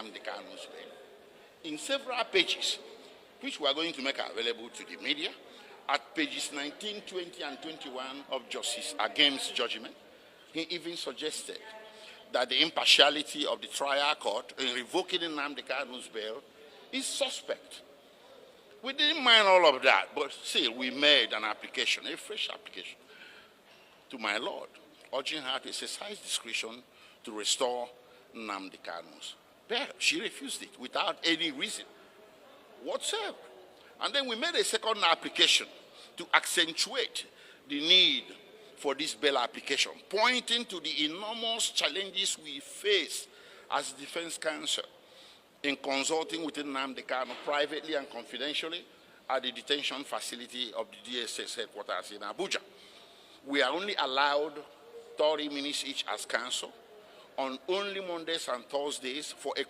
Nnamdi Kanu's bail in several pages, which we are going to make available to the media. At pages 19, 20, and 21 of Justice Agem's judgment, he even suggested that the impartiality of the trial court in revoking Nnamdi Kanu's bail is suspect. We didn't mind all of that, but still we made an application, a fresh application, to my Lord, urging her to exercise discretion to restore Nnamdi Kanu's bail. She refused it without any reason whatsoever. And then we made a second application to accentuate the need for this bail application, pointing to the enormous challenges we face as defense counsel in consulting with Nnamdi Kanu privately and confidentially at the detention facility of the DSS headquarters in Abuja. We are only allowed 30 minutes each as counsel on only Mondays and Thursdays for a